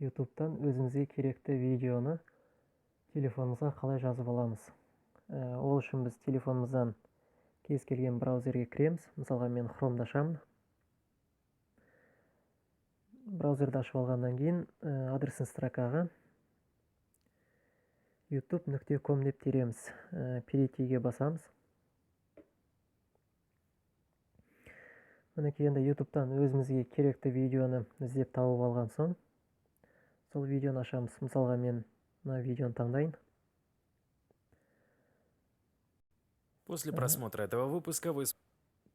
YouTube'дан өзімізге керекті видеоны телефонымызға қалай жазып аламыз. Ол үшін біз телефонымыздан кез келген браузерге кіреміз. Мысалға мен Chrome'ды ашамын. Браузерді ашып алғаннан кейін адресін строкаға youtube.com деп тереміз. Перейтиге басамыз. Мінекей енді YouTube'дан өзімізге керекті видеоны іздеп тауып алған соң, сол видеоны ашамыз. Мысалға мен мына видеоны таңдайын. После просмотра этого выпуска вы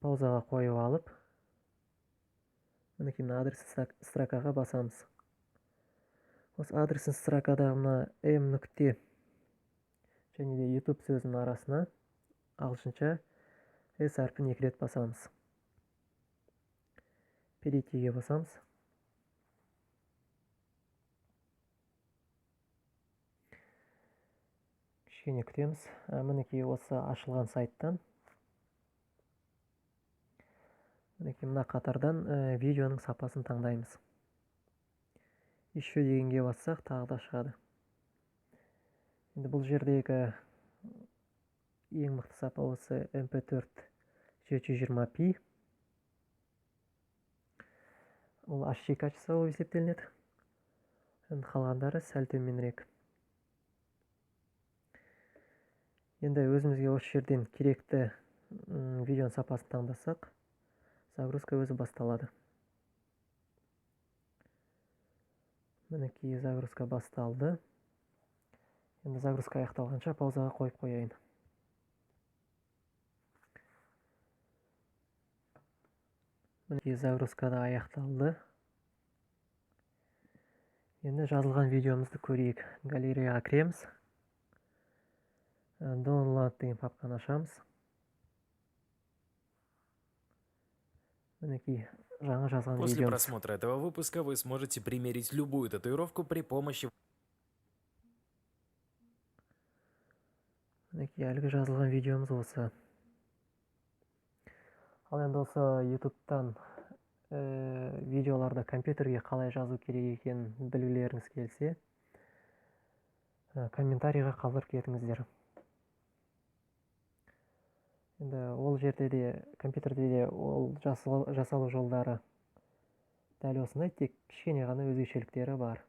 Паузаға қойып алып, мінекей мына адресін строкаға басамыз. Осы адресін строкадағы мына m нүкте және де YouTube сөзінің арасына ағылшынша s әрпін 2 рет басамыз. Перейтиге басамыз. Кішкене күтеміз. Мінекей осы ашылған сайттан мінекей мына қатардан видеоның сапасын таңдаймыз. Еще дегенге бассақ тағы да шығады. Енді бұл жердегі ең мықты сапа осы MP4 720p. Ол HD качество болып есептелінеді. Енді қалғандары сәл төменірек. Енді өзімізге осы жерден керекті видеоның сапасын таңдасақ, загрузка өзі басталады. Мінекей загрузка басталды. Енді загрузка аяқталғанша паузаға қойып қояйын. Мінекей загрузка да аяқталды. Енді жазылған видеомызды көрейік. Галереяға кіреміз. Download деген папканы ашамыз. Мінекей жаңа жазған После видеомыз. просмотра этого выпуска вы сможете примерить любую татуировку при помощи Мінекей әлгі жазылған видеомыз осы. Ал енді осы YouTube'дан видеоларды компьютерге қалай жазу керек екенін білгілеріңіз келсе, комментарийға қалдырып кетіңіздер. Енді ол жерде де, компьютерде де ол жасалу жолдары дәл осындай, тек кішкене ғана өзгешеліктері бар.